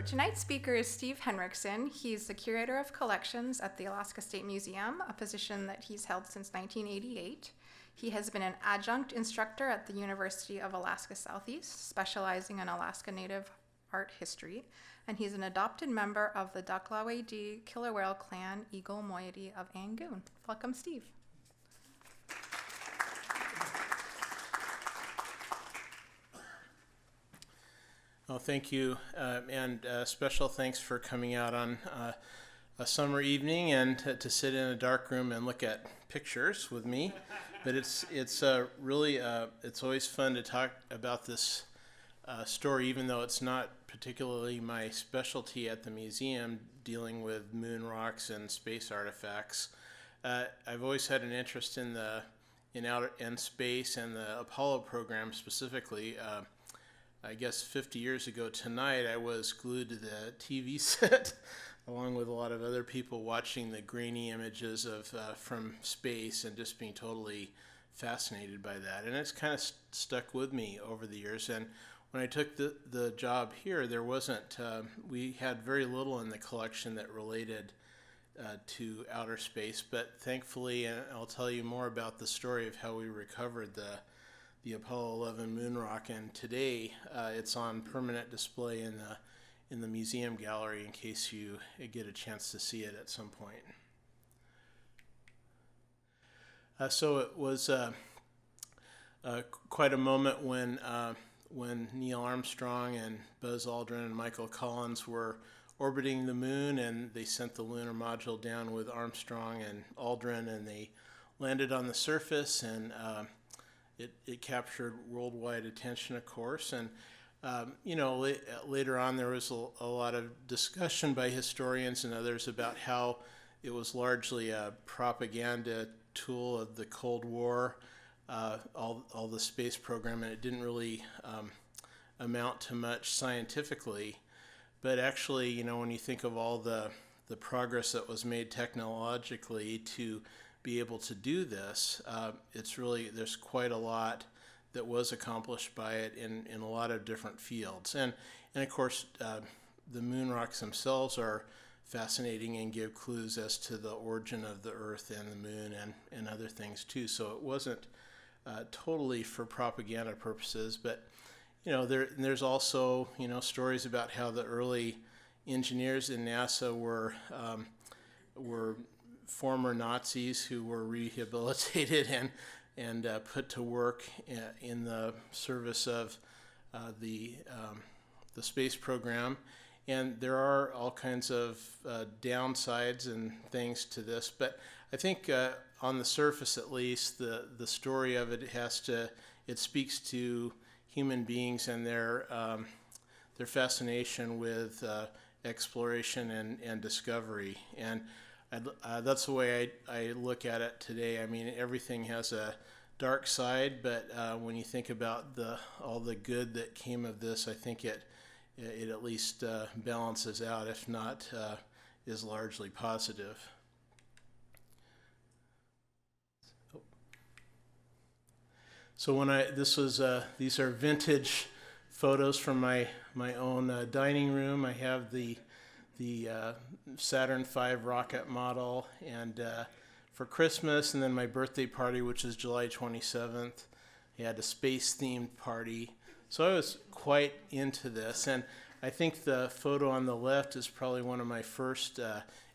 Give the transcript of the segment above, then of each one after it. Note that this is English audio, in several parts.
So tonight's speaker is Steve Henrikson. He's the Curator of Collections at the Alaska State Museum, a position that he's held since 1988. He has been an adjunct instructor at the University of Alaska Southeast, specializing in Alaska Native art history, and he's an adopted member of the Daklaway Killer Whale Clan Eagle Moiety of Angoon. Welcome, Steve. Well, thank you, and special thanks for coming out on a summer evening and to sit in a dark room and look at pictures with me. But it's really it's always fun to talk about this story, even though it's not particularly my specialty at the museum, dealing with moon rocks and space artifacts. I've always had an interest in outer space and the Apollo program specifically. I guess 50 years ago tonight, I was glued to the TV set, along with a lot of other people, watching the grainy images of from space and just being totally fascinated by that. And it's kind of stuck with me over the years. And when I took the job here, there wasn't, we had very little in the collection that related to outer space. But thankfully, and I'll tell you more about the story of how we recovered the Apollo 11 moon rock, and today it's on permanent display in the museum gallery in case you get a chance to see it at some point. So it was quite a moment when Neil Armstrong and Buzz Aldrin and Michael Collins were orbiting the moon, and they sent the Lunar Module down with Armstrong and Aldrin, and they landed on the surface, and it captured worldwide attention, of course, and later on there was a lot of discussion by historians and others about how it was largely a propaganda tool of the Cold War, all the space program, and it didn't really amount to much scientifically. But actually, when you think of all the progress that was made technologically to be able to do this, it's really, there's quite a lot that was accomplished by it in a lot of different fields. And of course, the moon rocks themselves are fascinating and give clues as to the origin of the Earth and the moon and other things too. So it wasn't totally for propaganda purposes, but there's also stories about how the early engineers in NASA were former Nazis who were rehabilitated and put to work in the service of the space program. And there are all kinds of downsides and things to this, but I think on the surface at least, the story of it speaks to human beings and their fascination with exploration and discovery. And that's the way I look at it today. I mean, everything has a dark side, but when you think about all the good that came of this, I think it at least balances out, if not is largely positive. So these are vintage photos from my own dining room. I have the Saturn V rocket model, and for Christmas, and then my birthday party, which is July 27th, I had a space-themed party. So I was quite into this, and I think the photo on the left is probably one of my first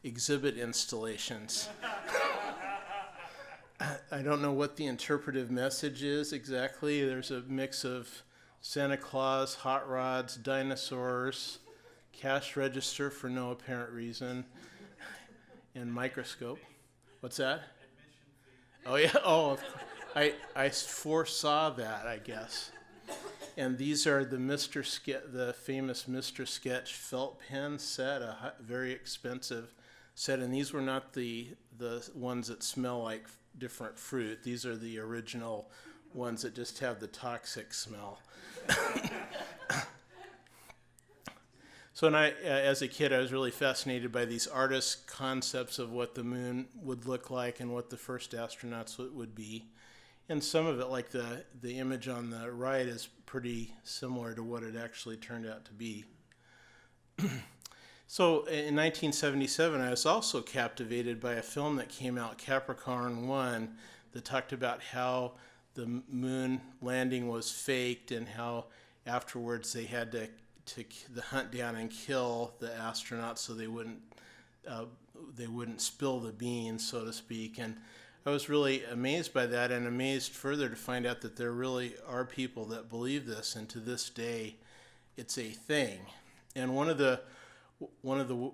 exhibit installations. I don't know what the interpretive message is exactly. There's a mix of Santa Claus, hot rods, dinosaurs, cash register for no apparent reason, and microscope. What's that? Oh yeah. Oh, I foresaw that, I guess. And these are the famous Mr. Sketch felt pen set, a very expensive set. And these were not the ones that smell like different fruit. These are the original ones that just have the toxic smell. So as a kid, I was really fascinated by these artists' concepts of what the moon would look like and what the first astronauts would be. And some of it, like the image on the right, is pretty similar to what it actually turned out to be. So in 1977, I was also captivated by a film that came out, Capricorn 1, that talked about how the moon landing was faked and how afterwards they had to hunt down and kill the astronauts so they wouldn't spill the beans, so to speak. And I was really amazed by that, and amazed further to find out that there really are people that believe this, and to this day it's a thing. And one of the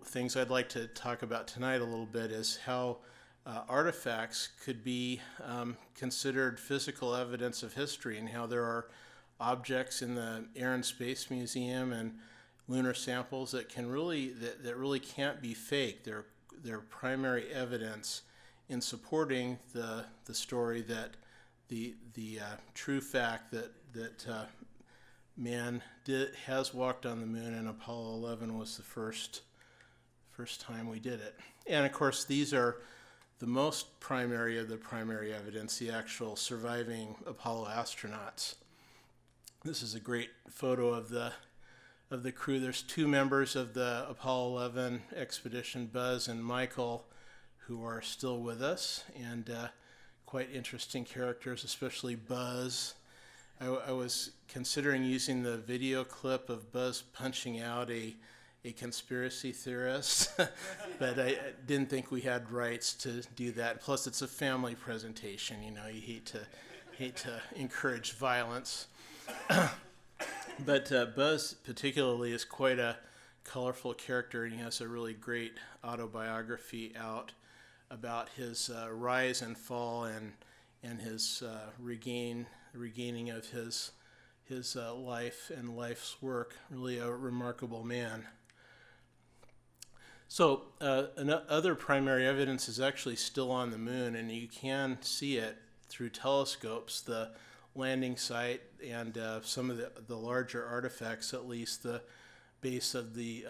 things I'd like to talk about tonight a little bit is how artifacts could be considered physical evidence of history, and how there are objects in the Air and Space Museum and lunar samples that really can't be fake. They're primary evidence in supporting the story that the true fact that man has walked on the moon, and Apollo 11 was the first time we did it. And of course, these are the most primary of the primary evidence, the actual surviving Apollo astronauts. This is a great photo of the crew. There's two members of the Apollo 11 expedition, Buzz and Michael, who are still with us, and quite interesting characters, especially Buzz. I was considering using the video clip of Buzz punching out a conspiracy theorist, but I didn't think we had rights to do that. Plus, it's a family presentation. You hate to encourage violence. But Buzz particularly is quite a colorful character, and he has a really great autobiography out about his rise and fall and his regaining of his life and life's work. Really a remarkable man. So other primary evidence is actually still on the moon, and you can see it through telescopes. The landing site and some of the larger artifacts, at least the base of the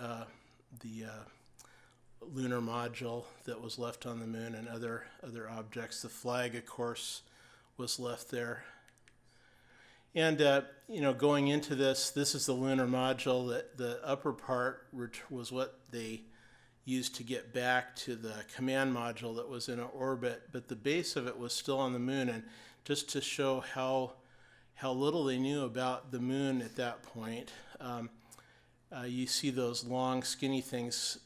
Lunar Module that was left on the moon, and other objects. The flag, of course, was left there. And going into this is the Lunar Module. That the upper part was what they used to get back to the command module that was in orbit, but the base of it was still on the moon. And just to show how little they knew about the moon at that point, you see those long, skinny things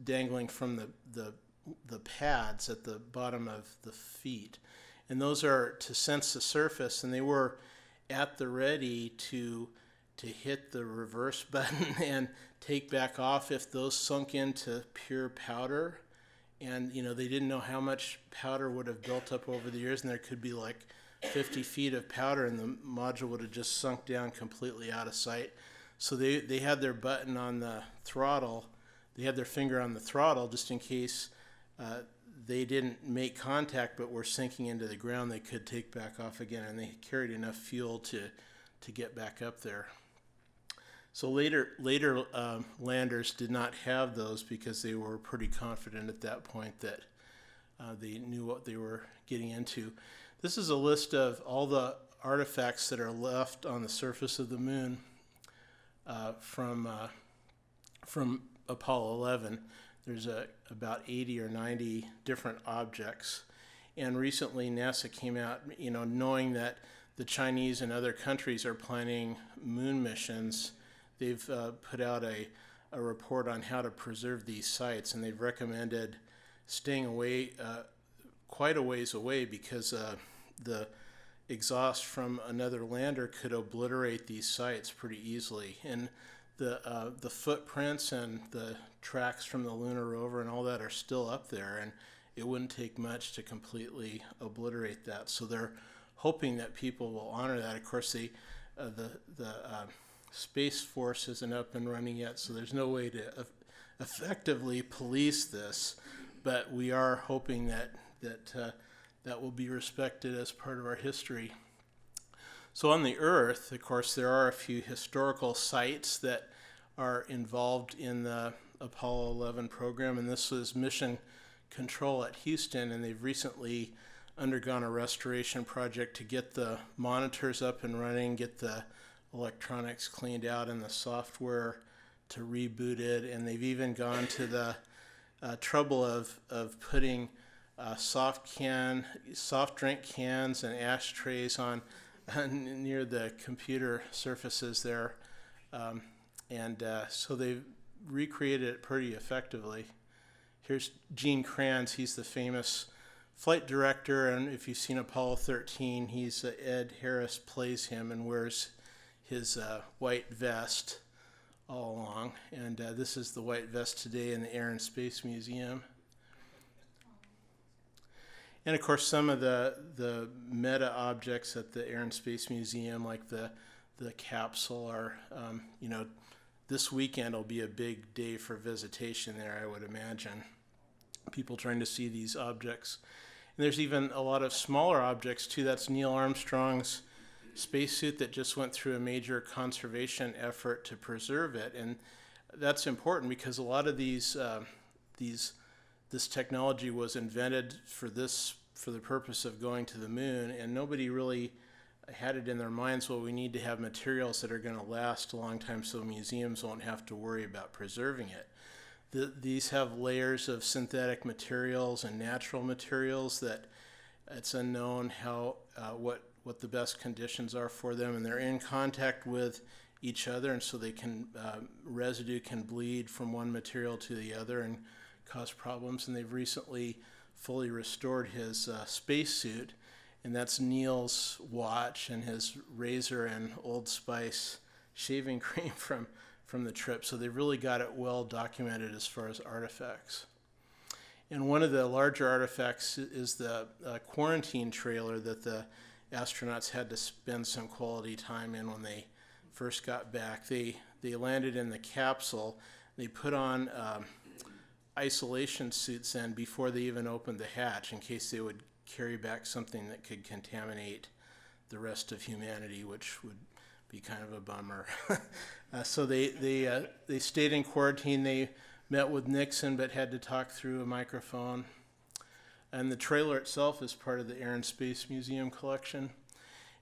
dangling from the pads at the bottom of the feet, and those are to sense the surface, and they were at the ready to hit the reverse button and take back off if those sunk into pure powder. And they didn't know how much powder would have built up over the years, and there could be like 50 feet of powder, and the module would have just sunk down completely out of sight. So they had their button on the throttle. They had their finger on the throttle just in case they didn't make contact but were sinking into the ground. They could take back off again, and they carried enough fuel to get back up there. So later landers did not have those because they were pretty confident at that point that they knew what they were getting into. This is a list of all the artifacts that are left on the surface of the moon from Apollo 11. There's about 80 or 90 different objects. And recently NASA came out, knowing that the Chinese and other countries are planning moon missions. They've put out a report on how to preserve these sites, and they've recommended staying away quite a ways away because the exhaust from another lander could obliterate these sites pretty easily. And the footprints and the tracks from the lunar rover and all that are still up there, and it wouldn't take much to completely obliterate that. So they're hoping that people will honor that. Of course, the Space Force isn't up and running yet, so there's no way to effectively police this, but we are hoping that will be respected as part of our history. So on the Earth, of course, there are a few historical sites that are involved in the Apollo 11 program, and this was Mission Control at Houston, and they've recently undergone a restoration project to get the monitors up and running, get the electronics cleaned out, and the software reboot it, and they've even gone to the trouble of putting soft drink cans and ashtrays on near the computer surfaces there, so they've recreated it pretty effectively. Here's Gene Kranz. He's the famous flight director, and if you've seen Apollo 13, Ed Harris plays him and wears his white vest all along. And this is the white vest today in the Air and Space Museum. And of course, some of the meta objects at the Air and Space Museum, like the capsule, are, this weekend will be a big day for visitation there, I would imagine. People trying to see these objects. And there's even a lot of smaller objects too. That's Neil Armstrong's spacesuit that just went through a major conservation effort to preserve it. And that's important because a lot of this technology was invented for the purpose of going to the moon, and nobody really had it in their minds, well, we need to have materials that are going to last a long time so museums won't have to worry about preserving it. These have layers of synthetic materials and natural materials that it's unknown what the best conditions are for them, and they're in contact with each other, and so they can residue can bleed from one material to the other and cause problems. And they've recently fully restored his spacesuit, and that's Neil's watch and his razor and Old Spice shaving cream from the trip. So they've really got it well documented as far as artifacts. And one of the larger artifacts is the quarantine trailer that the astronauts had to spend some quality time in when they first got back. They landed in the capsule. They put on isolation suits in before they even opened the hatch in case they would carry back something that could contaminate the rest of humanity, which would be kind of a bummer. So they stayed in quarantine. They met with Nixon but had to talk through a microphone. And the trailer itself is part of the Air and Space Museum collection.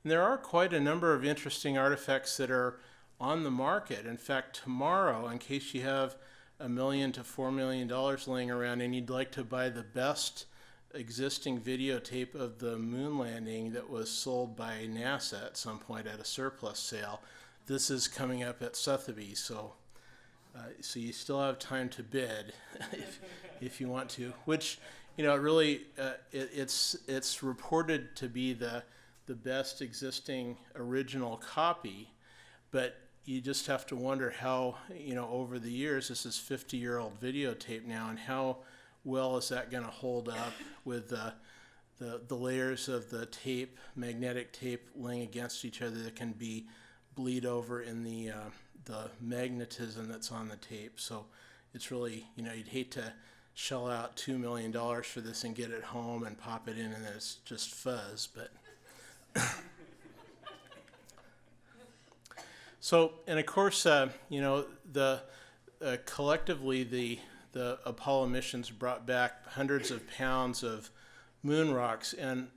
And there are quite a number of interesting artifacts that are on the market. In fact, tomorrow, in case you have $1 million to $4 million laying around and you'd like to buy the best existing videotape of the moon landing that was sold by NASA at some point at a surplus sale, this is coming up at Sotheby's. So you still have time to bid if you want to, which, really, it's reported to be the best existing original copy, but you just have to wonder how, over the years, this is 50-year-old videotape now, and how well is that going to hold up with the layers of the tape, magnetic tape, laying against each other that can bleed over in the magnetism that's on the tape. So it's really, you'd hate to shell out $2 million for this and get it home and pop it in and then it's just fuzz, but so, and of course, collectively the Apollo missions brought back hundreds of pounds of moon rocks, and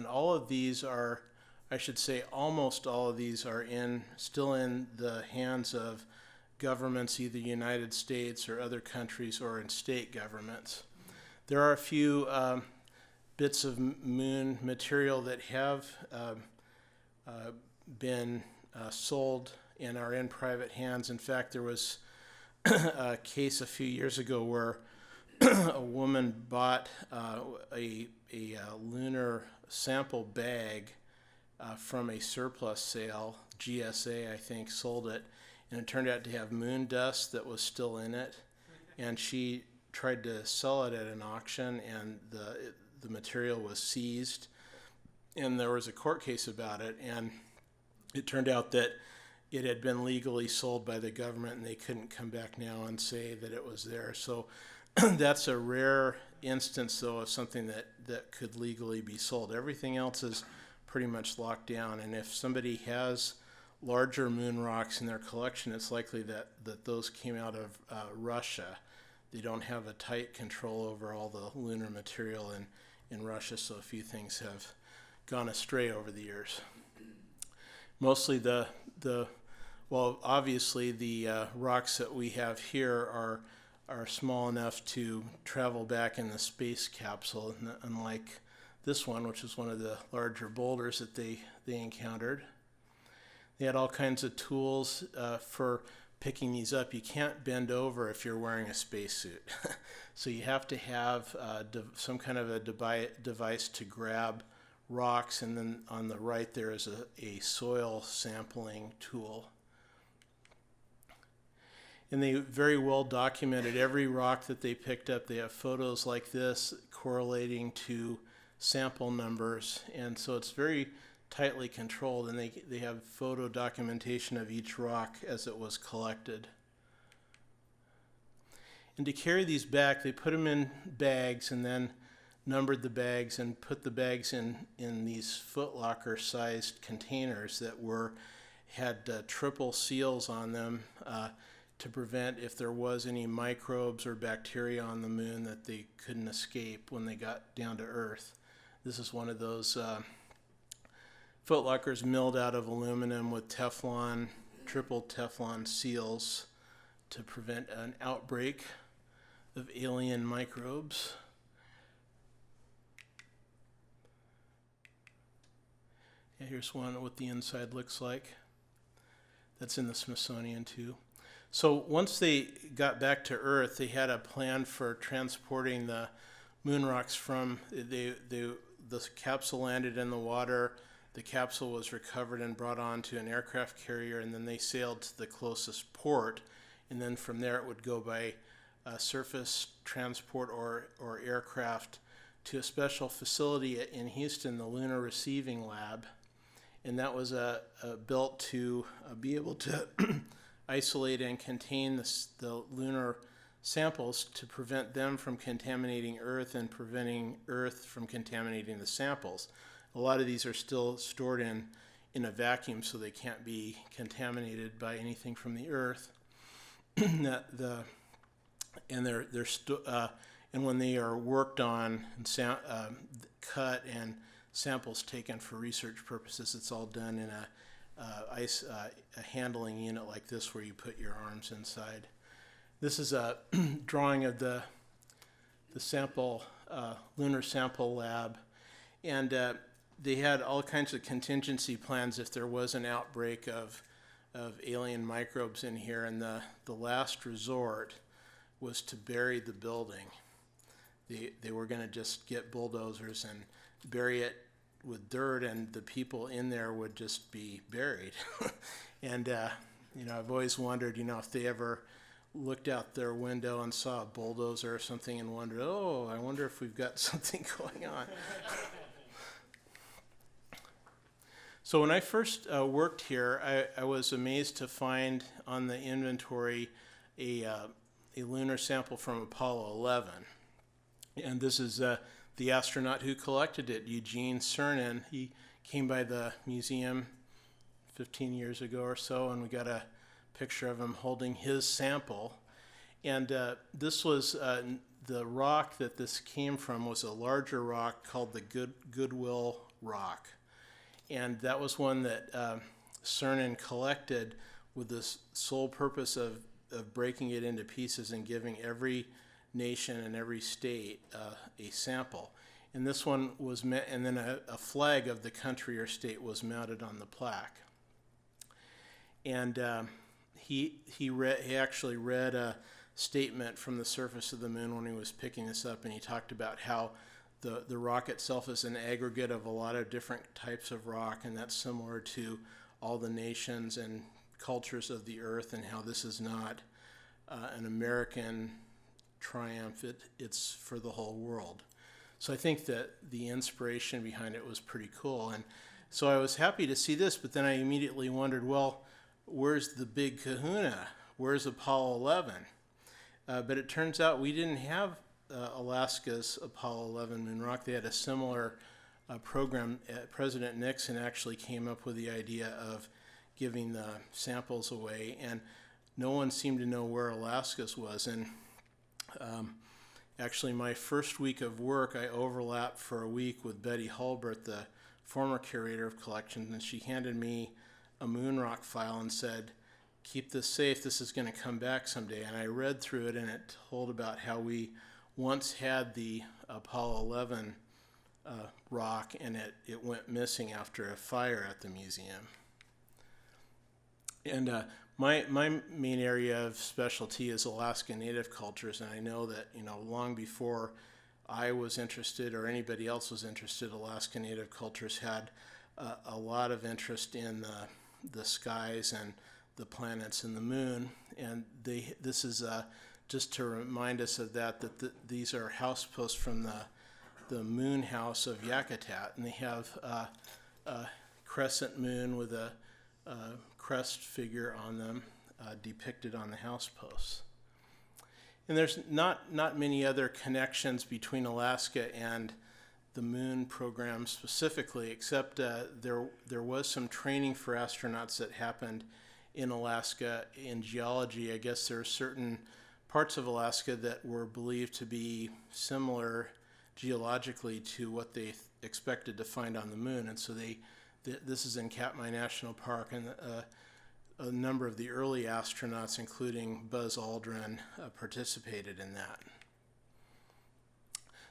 all of these are, I should say, almost all of these are still in the hands of governments, either United States or other countries, or in state governments. There are a few bits of moon material that have been sold and are in private hands. In fact, there was a case a few years ago where a woman bought a lunar sample bag from a surplus sale. GSA, I think, sold it, and it turned out to have moon dust that was still in it. And she tried to sell it at an auction, and the material was seized. And there was a court case about it, and it turned out that it had been legally sold by the government, and they couldn't come back now and say that it was there. So that's a rare instance, though, of something that could legally be sold. Everything else is pretty much locked down, and if somebody has larger moon rocks in their collection, it's likely that those came out of Russia. They don't have a tight control over all the lunar material in Russia, so a few things have gone astray over the years. Mostly the Well, obviously the rocks that we have here are small enough to travel back in the space capsule, unlike this one, which is one of the larger boulders that they encountered. They had all kinds of tools for picking these up. You can't bend over if you're wearing a spacesuit. So you have to have some kind of a device to grab rocks, and then on the right there is a soil sampling tool. And they very well documented every rock that they picked up. They have photos like this correlating to sample numbers, and so it's very tightly controlled, and they have photo documentation of each rock as it was collected. And to carry these back, they put them in bags and then numbered the bags and put the bags in these Footlocker sized containers that had triple seals on them to prevent, if there was any microbes or bacteria on the moon, that they couldn't escape when they got down to Earth. This is one of those Footlockers milled out of aluminum with Teflon, triple Teflon seals to prevent an outbreak of alien microbes. Yeah, here's one what the inside looks like. That's in the Smithsonian too. So once they got back to Earth, they had a plan for transporting the moon rocks from the capsule landed in the water. The capsule was recovered and brought on to an aircraft carrier, and then they sailed to the closest port, and then from there it would go by surface transport or aircraft to a special facility in Houston, the Lunar Receiving Lab, and that was built to be able to isolate and contain the lunar samples to prevent them from contaminating Earth and preventing Earth from contaminating the samples. A lot of these are still stored in a vacuum, so they can't be contaminated by anything from the Earth. And when they are worked on and cut and samples taken for research purposes, it's all done in a handling unit like this, where you put your arms inside. This is a drawing of the Lunar Sample Lab, and they had all kinds of contingency plans if there was an outbreak of alien microbes in here, and the last resort was to bury the building. They were going to just get bulldozers and bury it with dirt, and the people in there would just be buried. And I've always wondered, if they ever looked out their window and saw a bulldozer or something and wondered, oh, I wonder if we've got something going on. So when I first worked here, I was amazed to find on the inventory a lunar sample from Apollo 11. And this is the astronaut who collected it, Eugene Cernan. He came by the museum 15 years ago or so, and we got a picture of him holding his sample. And this was the rock that this came from was a larger rock called the Goodwill Rock. And that was one that Cernan collected with the sole purpose of breaking it into pieces and giving every nation and every state a sample. And this one was and then a flag of the country or state was mounted on the plaque. And he actually read a statement from the surface of the moon when he was picking this up, and he talked about how the rock itself is an aggregate of a lot of different types of rock, and that's similar to all the nations and cultures of the earth, and how this is not an American triumph, it's for the whole world. So I think that the inspiration behind it was pretty cool. And so I was happy to see this, but then I immediately wondered, well, where's the big kahuna? Where's Apollo 11? But it turns out we didn't have Alaska's Apollo 11 moon rock. They had a similar program. President Nixon actually came up with the idea of giving the samples away, and no one seemed to know where Alaska's was. And actually, my first week of work, I overlapped for a week with Betty Hulbert, the former curator of collections, and she handed me a moon rock file and said, keep this safe. This is going to come back someday. And I read through it, and it told about how we once had the Apollo 11 rock, and it went missing after a fire at the museum. And my main area of specialty is Alaska Native cultures, and I know that long before I was interested or anybody else was interested, Alaska Native cultures had a lot of interest in the skies and the planets and the moon. And this is just to remind us of that these are house posts from the moon house of Yakutat, and they have a crescent moon with a crest figure on them depicted on the house posts. And there's not many other connections between Alaska and the moon program specifically, except there was some training for astronauts that happened in Alaska in geology. I guess there are certain parts of Alaska that were believed to be similar geologically to what they expected to find on the moon, and so this is in Katmai National Park, and a number of the early astronauts, including Buzz Aldrin, participated in that.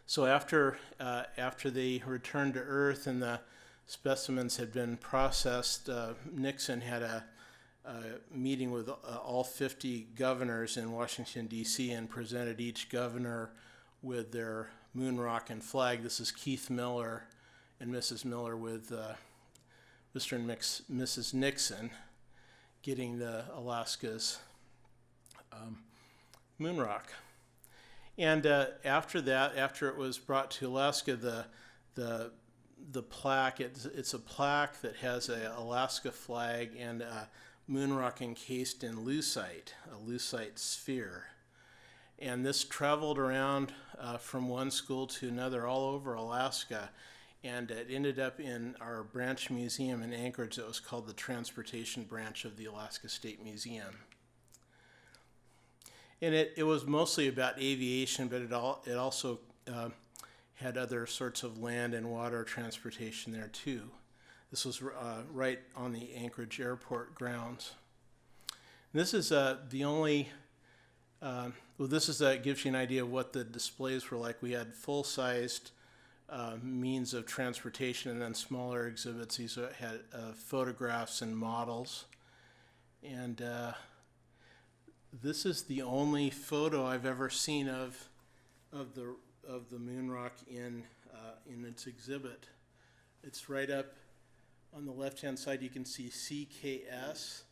So after they returned to Earth and the specimens had been processed, Nixon had a meeting with all 50 governors in Washington, D.C., and presented each governor with their moon rock and flag. This is Keith Miller and Mrs. Miller with Mr. and Mrs. Nixon getting the Alaska's moon rock. And after that, after it was brought to Alaska, the plaque, it's a plaque that has a Alaska flag and a moon rock encased in lucite, a lucite sphere. And this traveled around from one school to another all over Alaska, and it ended up in our branch museum in Anchorage that was called the Transportation Branch of the Alaska State Museum. And it was mostly about aviation, but it also had other sorts of land and water transportation there too. This was right on the Anchorage airport grounds. And this is the only, gives you an idea of what the displays were like. We had full-sized means of transportation and then smaller exhibits. These had photographs and models. And this is the only photo I've ever seen of the moon rock in its exhibit. It's right up on the left-hand side. You can see CKS.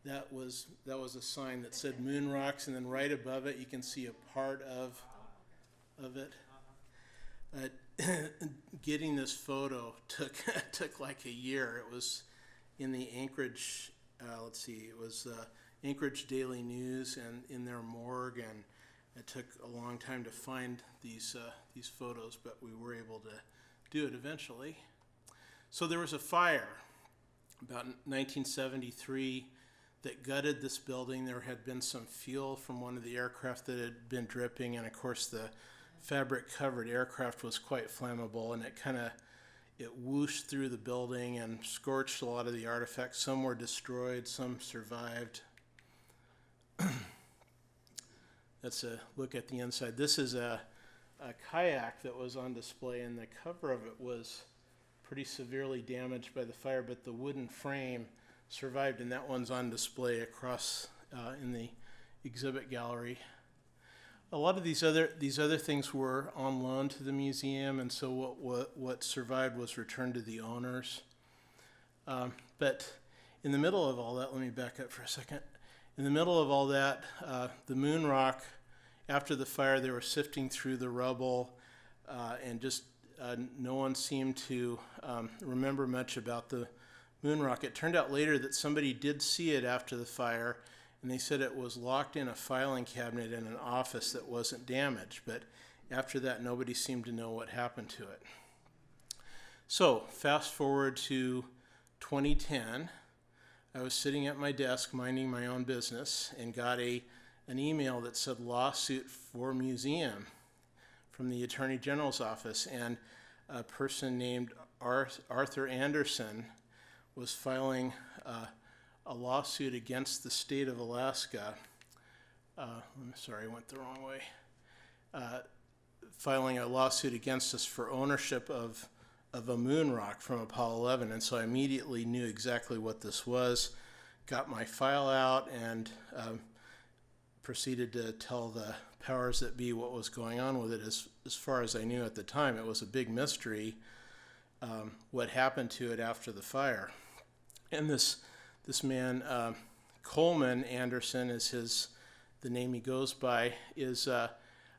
That was a sign that said moon rocks, and then right above it you can see a part of it. Getting this photo took like a year. It was in the Anchorage. It was Anchorage Daily News and in their morgue, and it took a long time to find these photos, but we were able to do it eventually. So there was a fire about 1973 that gutted this building. There had been some fuel from one of the aircraft that had been dripping, and of course the fabric-covered aircraft was quite flammable, and it whooshed through the building and scorched a lot of the artifacts. Some were destroyed, some survived. That's a look at the inside. This is a kayak that was on display, and the cover of it was pretty severely damaged by the fire, but the wooden frame survived, and that one's on display across in the exhibit gallery. A lot of these other things were on loan to the museum, and so what survived was returned to the owners. But in the middle of all that, let me back up for a second. In the middle of all that, the moon rock, after the fire, they were sifting through the rubble, and just no one seemed to remember much about the moon rock. It turned out later that somebody did see it after the fire, and they said it was locked in a filing cabinet in an office that wasn't damaged. But after that, nobody seemed to know what happened to it. So fast forward to 2010. I was sitting at my desk minding my own business and got an email that said lawsuit for museum from the Attorney General's office, and a person named Arthur Anderson was filing a lawsuit against the state of Alaska. I'm sorry, I went the wrong way. Filing a lawsuit against us for ownership of a moon rock from Apollo 11. And so I immediately knew exactly what this was, got my file out, and proceeded to tell the powers that be what was going on with it. As far as I knew at the time, it was a big mystery what happened to it after the fire. And this man, Coleman Anderson is the name he goes by, is I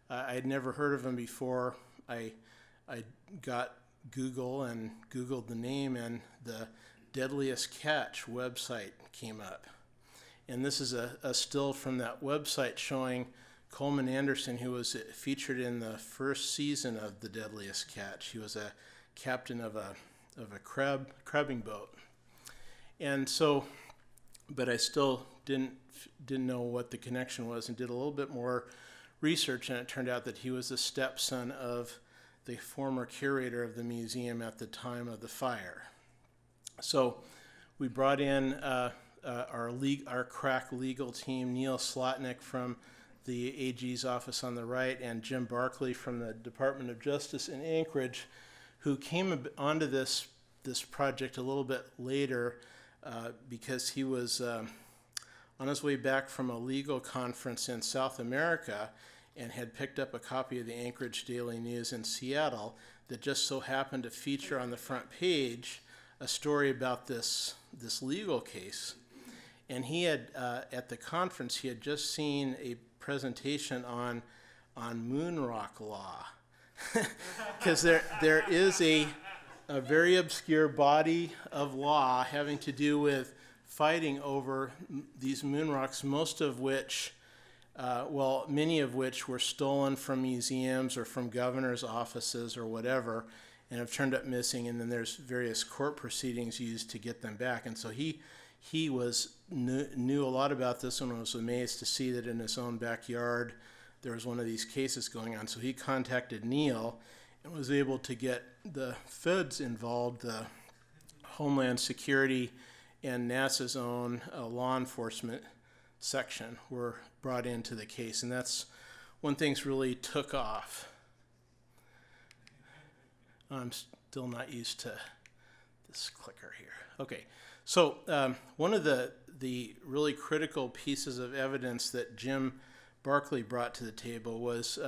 had never heard of him before. I got Google and Googled the name, and the Deadliest Catch website came up. And this is a still from that website showing Coleman Anderson, who was featured in the first season of The Deadliest Catch. He was a captain of a crabbing boat. And so, but I still didn't know what the connection was, and did a little bit more research, and it turned out that he was the stepson of the former curator of the museum at the time of the fire. So we brought in our crack legal team, Neil Slotnick from the AG's office on the right, and Jim Barkley from the Department of Justice in Anchorage, who came onto this project a little bit later because he was on his way back from a legal conference in South America and had picked up a copy of the Anchorage Daily News in Seattle that just so happened to feature on the front page a story about this legal case. And he had, at the conference, he had just seen a presentation on moon rock law. Because there is a very obscure body of law having to do with fighting over these moon rocks, most of which, many of which were stolen from museums or from governor's offices or whatever, and have turned up missing, and then there's various court proceedings used to get them back. And so he knew a lot about this and was amazed to see that in his own backyard there was one of these cases going on. So he contacted Neil and was able to get the feds involved. The Homeland Security and NASA's own law enforcement section were brought into the case, and that's when things really took off. I'm still not used to this clicker here. Okay, so one of the really critical pieces of evidence that Jim Barkley brought to the table was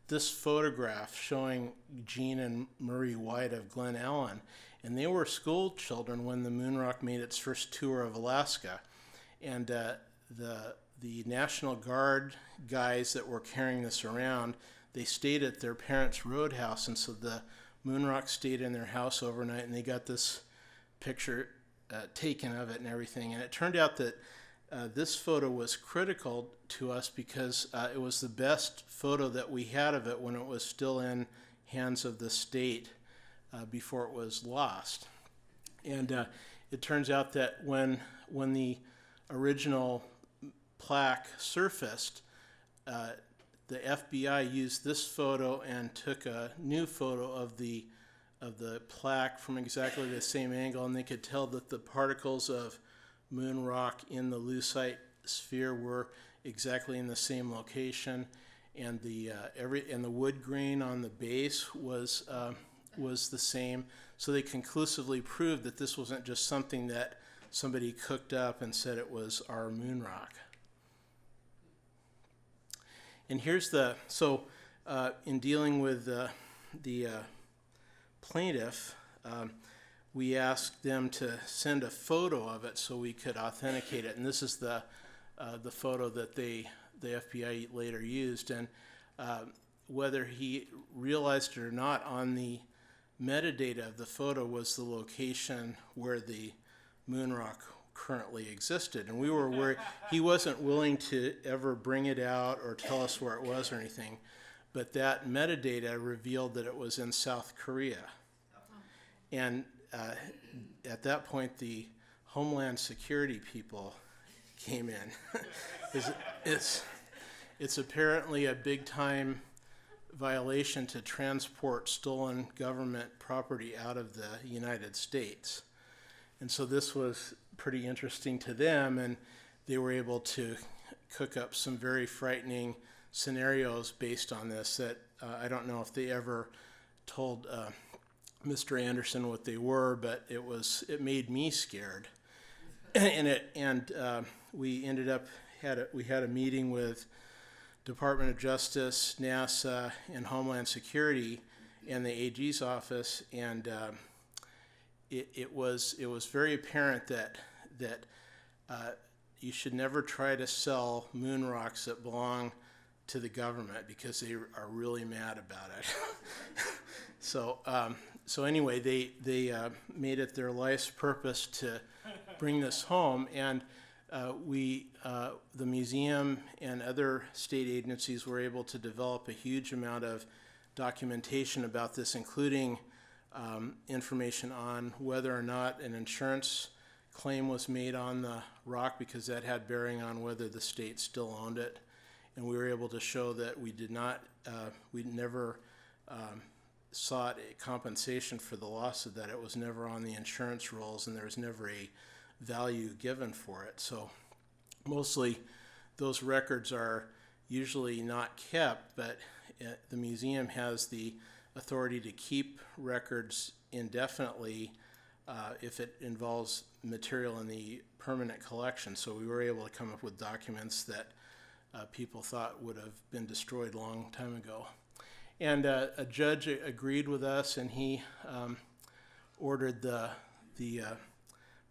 this photograph showing Gene and Marie White of Glen Ellen. And they were school children when the moon rock made its first tour of Alaska. And the National Guard guys that were carrying this around, they stayed at their parents' roadhouse, and so the moon rock stayed in their house overnight, and they got this picture taken of it and everything. And it turned out that this photo was critical to us because it was the best photo that we had of it when it was still in hands of the state before it was lost. And it turns out that when the original plaque surfaced, the FBI used this photo and took a new photo of the plaque from exactly the same angle, and they could tell that the particles of moon rock in the lucite sphere were exactly in the same location, and the wood grain on the base was the same. So they conclusively proved that this wasn't just something that somebody cooked up and said it was our moon rock. And here's in dealing with the plaintiff, we asked them to send a photo of it so we could authenticate it. And this is the photo that the FBI later used. And whether he realized it or not, on the metadata of the photo was the location where the moon rock currently existed. And we were worried. He wasn't willing to ever bring it out or tell us where it was or anything. But that metadata revealed that it was in South Korea. And at that point, the Homeland Security people came in. It's apparently a big-time violation to transport stolen government property out of the United States. And so this was pretty interesting to them, and they were able to cook up some very frightening scenarios based on this that I don't know if they ever told Mr. Anderson what they were, but it made me scared. And we ended up we had a meeting with Department of Justice, NASA, and Homeland Security, and the AG's office, and it was very apparent that you should never try to sell moon rocks that belong to the government because they are really mad about it. So anyway, they made it their life's purpose to bring this home, and the museum and other state agencies were able to develop a huge amount of documentation about this, including information on whether or not an insurance claim was made on the rock, because that had bearing on whether the state still owned it. And we were able to show that we never sought a compensation for the loss of that. It was never on the insurance rolls, and there was never a value given for it. So mostly those records are usually not kept, but the museum has the authority to keep records indefinitely if it involves material in the permanent collection. So we were able to come up with documents that people thought would have been destroyed a long time ago. And a judge agreed with us, and he ordered the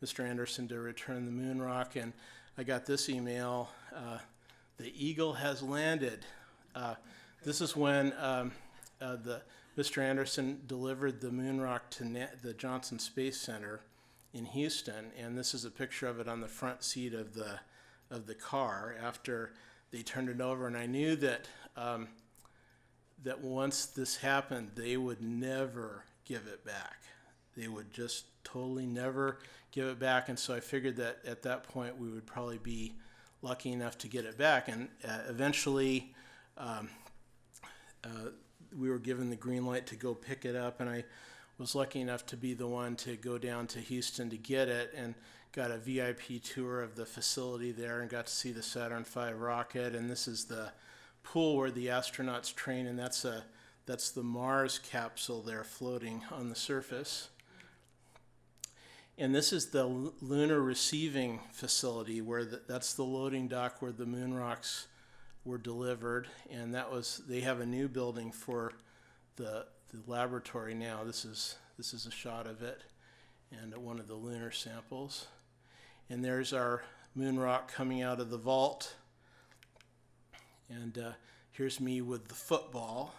Mr. Anderson to return the moon rock. And I got this email: the Eagle has landed. This is when Mr. Anderson delivered the moon rock to the Johnson Space Center in Houston, and this is a picture of it on the front seat of the car after they turned it over. And I knew that that once this happened, they would never give it back. They would just totally never give it back. And so I figured that at that point we would probably be lucky enough to get it back. And eventually we were given the green light to go pick it up, and I was lucky enough to be the one to go down to Houston to get it, and got a VIP tour of the facility there and got to see the Saturn V rocket. And this is the pool where the astronauts train, and that's the Mars capsule there floating on the surface. And this is the lunar receiving facility where that's the loading dock where the moon rocks were delivered, and they have a new building for the laboratory now. This is a shot of it, and one of the lunar samples. And there's our moon rock coming out of the vault. And here's me with the football.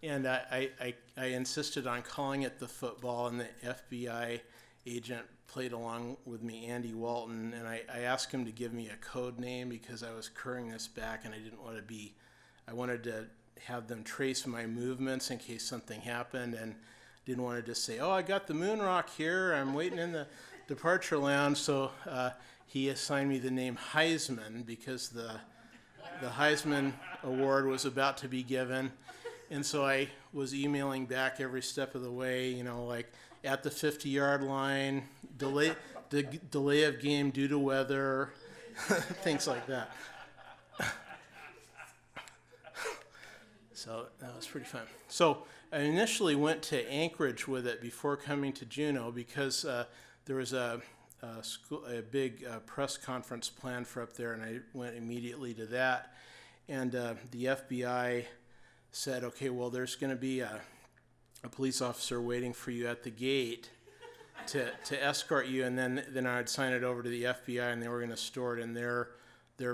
And I insisted on calling it the football, and the FBI agent played along with me, Andy Walton, and I asked him to give me a code name because I was currying this back, and I wanted to have them trace my movements in case something happened, and didn't want to just say, oh, I got the moon rock here, I'm waiting in the departure lounge. So he assigned me the name Heisman because the Heisman Award was about to be given. And so I was emailing back every step of the way, like at the 50-yard line, delay of game due to weather, things like that. So that was pretty fun. So I initially went to Anchorage with it before coming to Juneau because there was a big press conference planned for up there, and I went immediately to that. And the FBI said, okay, well, there's going to be a police officer waiting for you at the gate to escort you, and then I'd sign it over to the FBI, and they were going to store it in their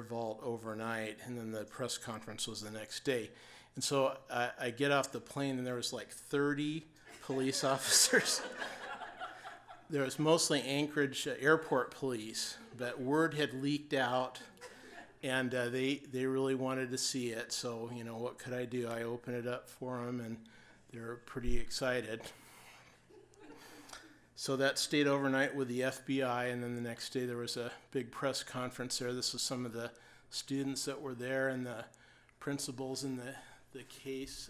vault overnight, and then the press conference was the next day. And so I get off the plane, and there was like 30 police officers. There was mostly Anchorage airport police, but word had leaked out, and they really wanted to see it. So, what could I do? I opened it up for them, and they were pretty excited. So that stayed overnight with the FBI, and then the next day there was a big press conference there. This was some of the students that were there and the principals in the case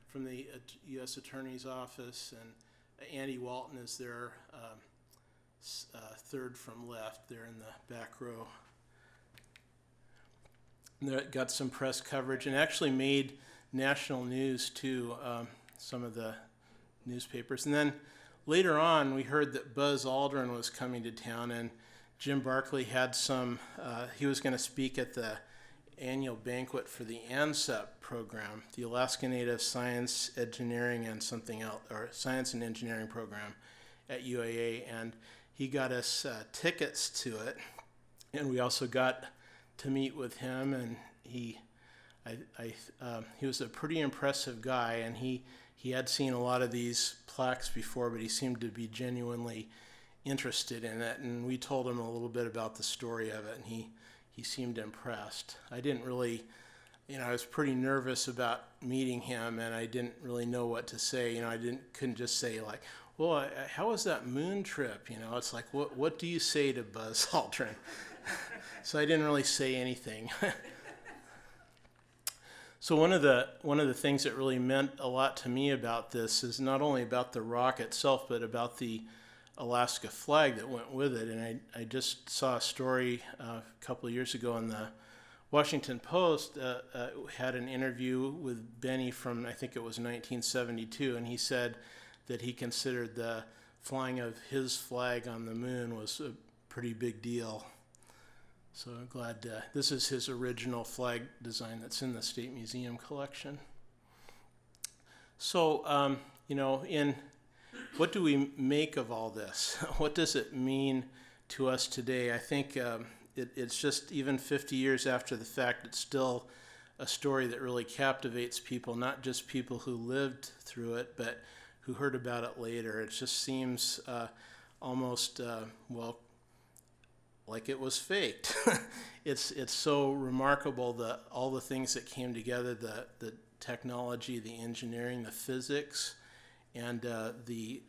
from the U.S. Attorney's Office, and Andy Walton is there, third from left there in the back row. That got some press coverage and actually made national news too, some of the newspapers. And then later on, we heard that Buzz Aldrin was coming to town, and Jim Barclay had he was going to speak at the annual banquet for the ANSEP program, the Alaska Native Science, Engineering, and something else, or Science and Engineering program at UAA, and he got us tickets to it, and we also got to meet with him, and he was a pretty impressive guy, and he had seen a lot of these plaques before, but he seemed to be genuinely interested in it, and we told him a little bit about the story of it, and he seemed impressed. I didn't really, I was pretty nervous about meeting him, and I didn't really know what to say. Couldn't just say like, well, how was that moon trip? It's like, what do you say to Buzz Aldrin? So I didn't really say anything. So one of the things that really meant a lot to me about this is not only about the rock itself, but about the Alaska flag that went with it. And I just saw a story a couple of years ago in the Washington Post, had an interview with Benny from, I think it was 1972, and he said that he considered the flying of his flag on the moon was a pretty big deal. So I'm glad this is his original flag design that's in the State Museum collection. So, what do we make of all this? What does it mean to us today? I think it's just, even 50 years after the fact, it's still a story that really captivates people, not just people who lived through it, but who heard about it later. It just seems almost, like it was faked. It's so remarkable, all the things that came together, the technology, the engineering, the physics, and the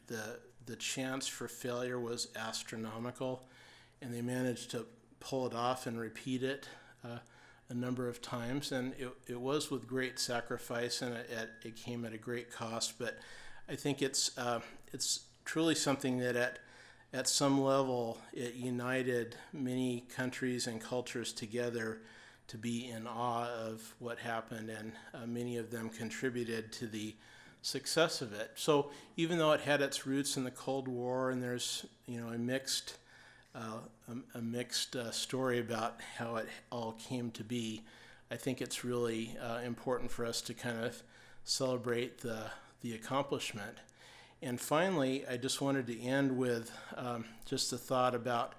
chance for failure was astronomical, and they managed to pull it off and repeat it a number of times, and it was with great sacrifice, and it came at a great cost. But I think it's truly something that at some level, it united many countries and cultures together to be in awe of what happened, and many of them contributed to the success of it. So even though it had its roots in the Cold War, and there's a mixed story about how it all came to be, I think it's really important for us to kind of celebrate the accomplishment. And finally, I just wanted to end with just a thought about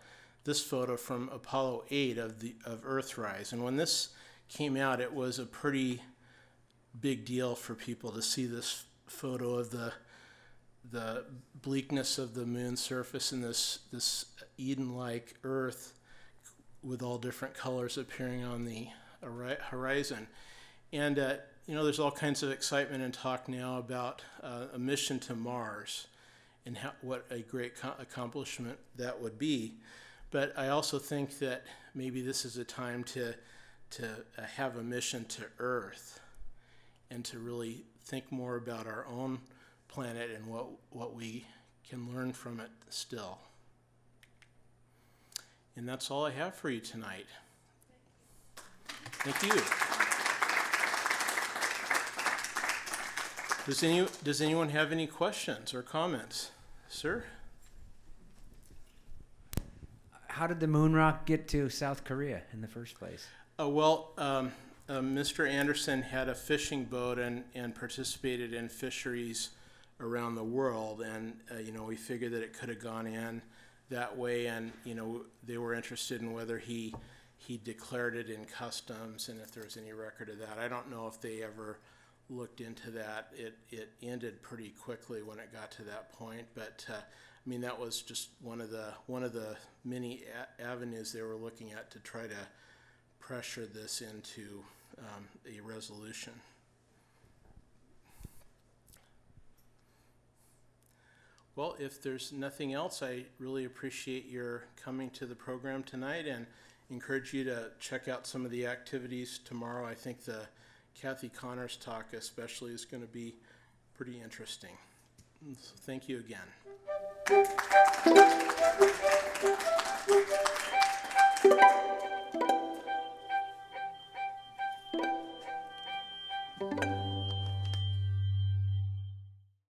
this photo from Apollo 8 of Earthrise. And when this came out, it was a pretty big deal for people to see this photo of the bleakness of the moon's surface and this Eden-like Earth with all different colors appearing on the horizon. And there's all kinds of excitement and talk now about a mission to Mars and what a great accomplishment that would be. But I also think that maybe this is a time to have a mission to Earth and to really think more about our own planet and what we can learn from it still. And that's all I have for you tonight. Thank you. Does anyone have any questions or comments? Sir? How did the moon rock get to South Korea in the first place? Mr. Anderson had a fishing boat and participated in fisheries around the world, and we figured that it could have gone in that way, and they were interested in whether he declared it in customs and if there was any record of that. I don't know if they ever looked into that. It ended pretty quickly when it got to that point, but that was just one of the many avenues they were looking at to try to pressure this into a resolution. Well, if there's nothing else, I really appreciate your coming to the program tonight and encourage you to check out some of the activities tomorrow. I think the Kathy Connors talk especially is going to be pretty interesting. So thank you again.